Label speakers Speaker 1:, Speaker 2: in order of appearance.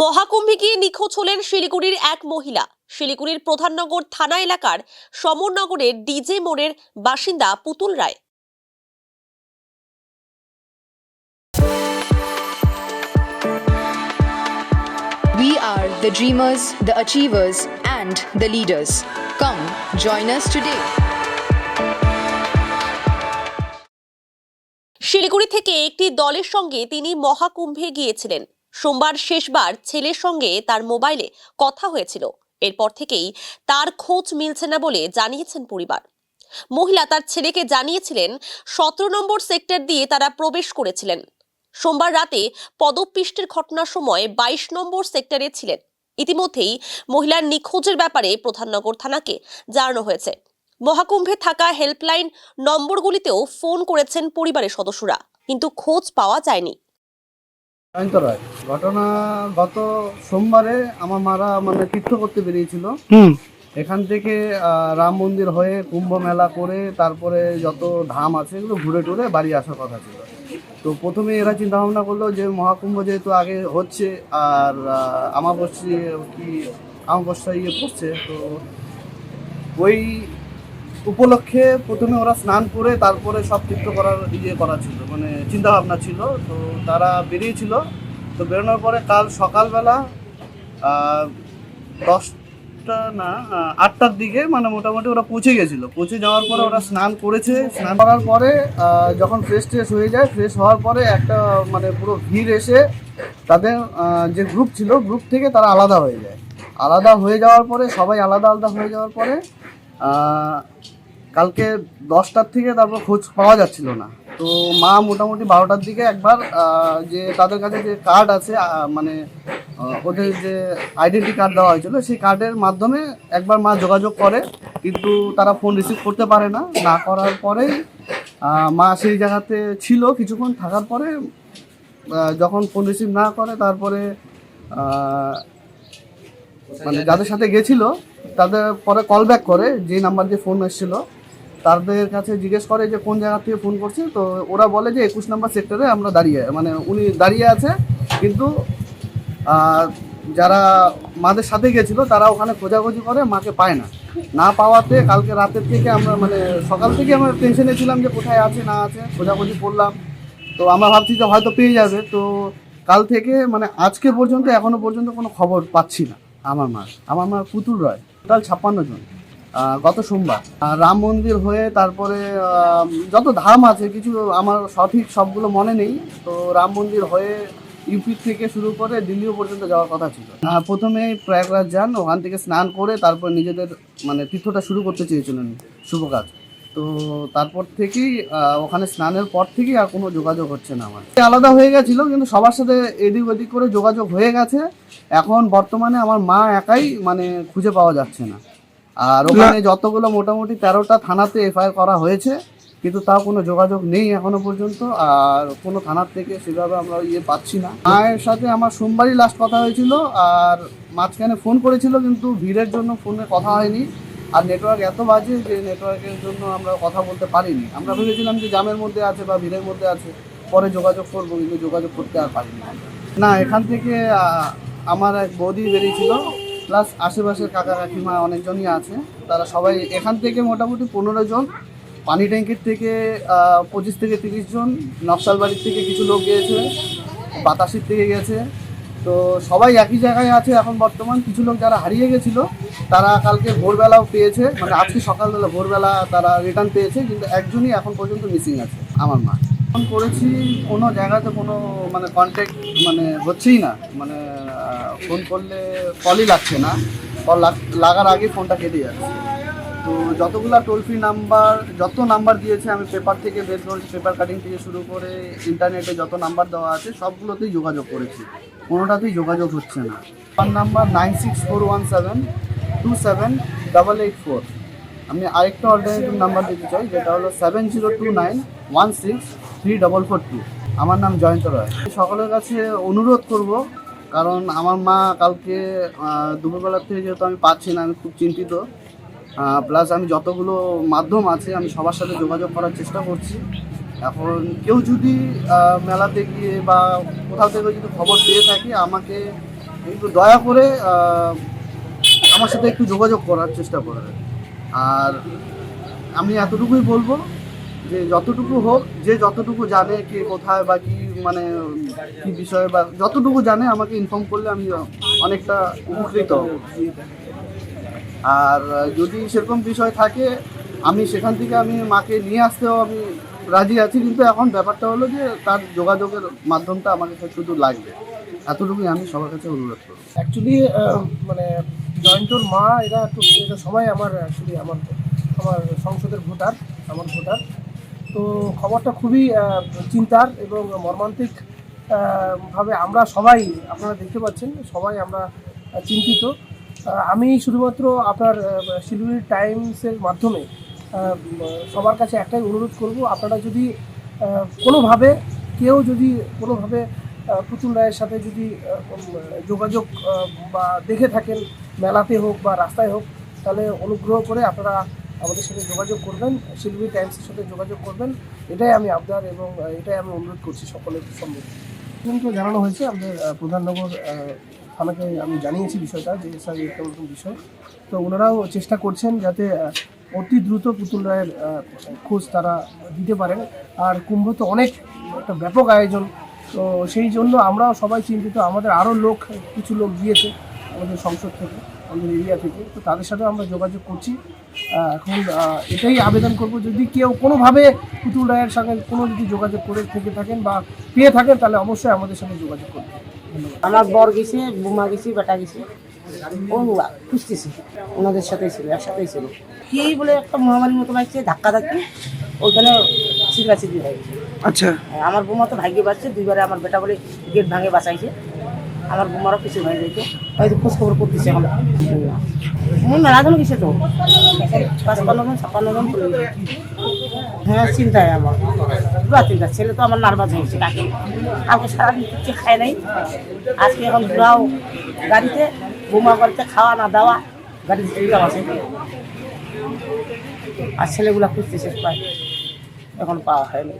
Speaker 1: মহাকুম্ভে গিয়ে নিখোঁজ হলেন শিলিগুড়ির এক মহিলা। শিলিগুড়ির প্রধাননগর থানা এলাকার সমরনগরের ডিজে মোড়ের বাসিন্দা পুতুল রায়।
Speaker 2: We are the dreamers, the achievers, and the leaders. Come, join us today.
Speaker 1: Siliguri থেকে একটি দলের সঙ্গে তিনি মহাকুম্ভে গিয়েছিলেন। সোমবার শেষবার ছেলের সঙ্গে তার মোবাইলে কথা হয়েছিল। এরপর থেকেই তার খোঁজ মিলছে না বলে জানিয়েছেন পরিবার। মহিলা তার ছেলেকে জানিয়েছিলেন 17 নম্বর সেক্টর দিয়ে তারা প্রবেশ করেছিলেন। সোমবার রাতে পদপিষ্টের ঘটনার সময় 22 নম্বর সেক্টরে ছিলেন। ইতিমধ্যেই মহিলার নিখোঁজের ব্যাপারে প্রধাননগর থানাকে জানানো হয়েছে। মহাকুম্ভে থাকা হেল্পলাইন নম্বরগুলিতেও ফোন করেছেন পরিবারের সদস্যরা, কিন্তু খোঁজ পাওয়া যায়নি।
Speaker 3: জয়ন্ত রায়। ঘটনা গত সোমবারে আমার মারা তীর্থ করতে বেরিয়েছিল। এখান থেকে রাম মন্দির হয়ে কুম্ভ মেলা করে তারপরে যত ধাম আছে এগুলো ঘুরে টুরে বাড়ি আসার কথা ছিল। তো প্রথমে এরা চিন্তা ভাবনা করলো যে মহাকুম্ভ যেহেতু আগে হচ্ছে আর আমাবস্যা পড়ছে, তো ওই উপলক্ষে প্রথমে ওরা স্নান করে তারপরে সব তীর্থ করার করা ছিল, চিন্তা ভাবনা ছিল। তো তারা বেরিয়েছিল। তো বেরোনোর পরে কাল সকালবেলা 8টার দিকে মোটামুটি ওরা পৌঁছে গেছিলো। পৌঁছে যাওয়ার পরে ওরা স্নান করেছে। স্নান করার পরে যখন ফ্রেশ হয়ে যায়, ফ্রেশ হওয়ার পরে একটা পুরো ভিড় এসে তাদের যে গ্রুপ ছিল, গ্রুপ থেকে তারা আলাদা হয়ে যায়। আলাদা হয়ে যাওয়ার পরে সবাই আলাদা হয়ে যাওয়ার পরে কালকে 10টার থেকে তারপর খোঁজ পাওয়া যাচ্ছিল না। তো মা মোটামুটি 12টার দিকে একবার যে তাদের কাছে যে কার্ড আছে, ওদের যে আইডেন্টি কার্ড দেওয়া হয়েছিল, সেই কার্ডের মাধ্যমে একবার মা যোগাযোগ করে, কিন্তু তারা ফোন রিসিভ করতে পারে না করার পরেই মা সেই জায়গাতে ছিল। কিছুক্ষণ থাকার পরে যখন ফোন রিসিভ না করে, তারপরে যাদের সাথে গেছিল তাদের পরে কল ব্যাক করে, যে নাম্বার দিয়ে ফোন এসেছিল তাদের কাছে জিজ্ঞেস করে যে কোন জায়গা থেকে ফোন করছে। তো ওরা বলে যে 21 নম্বর সেক্টরে আমরা উনি দাঁড়িয়ে আছে, কিন্তু যারা মাদের সাথে গেছিলো তারা ওখানে খোঁজাখুঁজি করে, মাকে পায় না পাওয়াতে কালকে রাতের থেকে আমরা সকাল থেকে আমরা টেনশনে ছিলাম যে কোথায় আছে না আছে, খোঁজাখুঁজি করলাম। তো আমরা ভাবছি যে হয়তো পেয়ে যাবে। তো কাল থেকে আজকে পর্যন্ত এখনো পর্যন্ত কোনো খবর পাচ্ছি না। আমার মা পুতুল রায়। টোটাল 56 জন। গত সোমবার রাম মন্দির হয়ে তারপরে যত ধাম আছে, কিছু আমার সঠিক সবগুলো মনে নেই। তো রাম মন্দির হয়ে ইউপি থেকে শুরু করে দিল্লিও পর্যন্ত যাওয়ার কথা ছিল। প্রথমে প্রয়াগরাজ যান, ওখান থেকে স্নান করে তারপর নিজেদের তীর্থটা শুরু করতে চেয়েছিলেন, শুভ কাজ। তো তারপর থেকেই ওখানে স্নানের পর থেকেই আর কোনো যোগাযোগ হচ্ছে না। আমার আলাদা হয়ে গেছিলো, কিন্তু সবার সাথে এদিক ওদিক করে যোগাযোগ হয়ে গেছে। এখন বর্তমানে আমার মা একাই খুঁজে পাওয়া যাচ্ছে না। আর ওখানে যতগুলো মোটামুটি 13টা থানাতে এফআইআর করা হয়েছে, কিন্তু তাও কোনো যোগাযোগ নেই এখনো পর্যন্ত। আর কোনো থানার থেকে সেভাবে আমরা পাচ্ছি না। মায়ের সাথে আমার সোমবারই লাস্ট কথা হয়েছিল, আর মাঝখানে ফোন করেছিল, কিন্তু ভিড়ের জন্য ফোনে কথা হয়নি। আর নেটওয়ার্ক এত বাজে যে নেটওয়ার্কের জন্য আমরা কথা বলতে পারিনি। আমরা ভেবেছিলাম যে জামের মধ্যে আছে বা ভিড়ের মধ্যে আছে, পরে যোগাযোগ করবো, কিন্তু যোগাযোগ করতে আর পারিনি। না, এখান থেকে আমার এক বৌদি বেরিয়েছিল, প্লাস আশেপাশের কাকা কাকিমা অনেকজনই আছে। তারা সবাই এখান থেকে মোটামুটি 15 জন, পানি ট্যাঙ্কির থেকে 25 থেকে 30 জন, নকশালবাড়ির থেকে কিছু লোক গিয়েছে, বাতাসির থেকে গেছে। তো সবাই একই জায়গায় আছে এখন বর্তমান। কিছু লোক যারা হারিয়ে গেছিলো তারা কালকে ভোরবেলাও পেয়েছে, আজকে সকালবেলা ভোরবেলা তারা রিটার্ন পেয়েছে, কিন্তু একজনই এখন পর্যন্ত মিসিং আছে, আমার মা। ফোন করেছি, কোনো জায়গাতে কোনো কন্ট্যাক্ট হচ্ছেই না। ফোন করলে কলই লাগছে না, কল লাগার আগে ফোনটা কেটে যাচ্ছে। তো যতগুলো টোল ফ্রি নাম্বার, যত নাম্বার দিয়েছে আমি পেপার থেকে বের করেছি, পেপার কাটিং থেকে শুরু করে ইন্টারনেটে যত নাম্বার দেওয়া আছে সবগুলোতেই যোগাযোগ করেছি, কোনোটাতেই যোগাযোগ হচ্ছে না। আমার নাম্বার 9641727884। আমি আরেকটা অল্টারনেটিভ নাম্বার দিতে চাই, যেটা হলো 7029163442। আমার নাম জয়ন্ত রায়। সকলের কাছে অনুরোধ করব, কারণ আমার মা কালকে দুপুরবেলার থেকে যেহেতু আমি পাচ্ছি না, আমি খুব চিন্তিত। প্লাস আমি যতগুলো মাধ্যম আছে আমি সবার সাথে যোগাযোগ করার চেষ্টা করছি। এখন কেউ যদি মেলাতে গিয়ে বা কোথাও থেকে যদি খবর পেয়ে থাকি, আমাকে একটু দয়া করে আমার সাথে একটু যোগাযোগ করার চেষ্টা করবেন। আর আমি এতটুকুই বলবো যে যতটুকু হোক, যে যতটুকু জানে কে কোথায় বা কি মানে কি বিষয়ে বা যতটুকু জানে আমাকে ইনফর্ম করলে আমি অনেকটা উপকৃত হব। আর যদি সেরকম বিষয় থাকে আমি সেখান থেকে আমি মাকে নিয়ে আসতেও আমি রাজি আছি, কিন্তু এখন ব্যাপারটা হলো যে তার যোগাযোগের মাধ্যমটা আমার কাছে শুধু লাগবে, এতটুকুই আমি সবার কাছে অনুরোধ করব।
Speaker 4: অ্যাকচুয়ালি মানে জয়ন্তর মা এরা একটু এটা সবাই আমার অ্যাকচুয়ালি আমার আমার সংসদের ভোটার, আমার ভোটার। তো খবরটা খুবই চিন্তার এবং মর্মান্তিক ভাবে আমরা সবাই, আপনারা দেখতে পাচ্ছেন সবাই আমরা চিন্তিত। আমি শুধুমাত্র আপনার শিলিগুড়ি টাইমসের মাধ্যমে সবার কাছে একটাই অনুরোধ করব, আপনারা যদি কোনোভাবে কেউ যদি কোনোভাবে পুতুল রায়ের সাথে যদি যোগাযোগ বা দেখে থাকেন, মেলাতে হোক বা রাস্তায় হোক, তাহলে অনুগ্রহ করে আপনারা আমাদের সাথে যোগাযোগ করবেন, শিলিগুড়ি টাইমসের সাথে যোগাযোগ করবেন। এটাই আমি আবদার এবং এটাই আমি অনুরোধ করছি সকলের সম্মুখে। কিন্তু জানানো হয়েছে আমাদের প্রধাননগর থানাকে আমি জানিয়েছি বিষয়টা যে স্যার এরকম বিষয়। তো ওনারাও চেষ্টা করছেন যাতে অতি দ্রুত পুতুল রায়ের খোঁজ তারা দিতে পারেন। আর কুম্ভ তো অনেক একটা ব্যাপক আয়োজন, তো সেই জন্য আমরাও সবাই চিন্তিত। আমাদের আরও কিছু লোক গিয়েছে আমাদের সংসদ থেকে, আমাদের এরিয়া থেকে, তো তাদের সাথে আমরা যোগাযোগ করছি। এখন এটাই আবেদন করব, যদি কেউ কোনোভাবে পুতুল রায়ের সঙ্গে কোনো যদি যোগাযোগ করে থেকে থাকেন বা পেয়ে থাকেন তাহলে অবশ্যই আমাদের সঙ্গে যোগাযোগ করবেন। ধন্যবাদ।
Speaker 5: আমার বর গেছে, বুমা গেছে, বেটা গেছে, ও খুঁজতেছে, ওনাদের সাথেই ছিল, একসাথেই ছিল। কি বলে একটা মহামারীর মতো লাগছে, ধাক্কা ধাক্কি ওইখানে চিল্লাচিল্লি হয়ে গেছে।
Speaker 4: আচ্ছা,
Speaker 5: আমার বোমা তো ভাগ্যে বাঁচছে, দুইবারে আমার বেটা বলে গেট ভাঙে বাঁচাইছে, আমার বোমারও কিছু হয়ে যেত। হয়তো খোঁজ খবর করতেছে এখন। মেলাধন গেছে তো 55 জন 56 জন চলে গেছে। হ্যাঁ, চিন্তায় আমার পুরা চিন্তা। ছেলে তো আমার নার্ভাস হয়েছে, কাকে কাউকে সারাদিন কিছু খায় নাই, আজকে এখন ঘুরাও গাড়িতে, বোমা গাড়িতে, খাওয়া না দাওয়া গাড়িতে চিন্তা আছে। আর ছেলেগুলা খুঁজতেছে প্রায়, এখন পাওয়া হয়নি।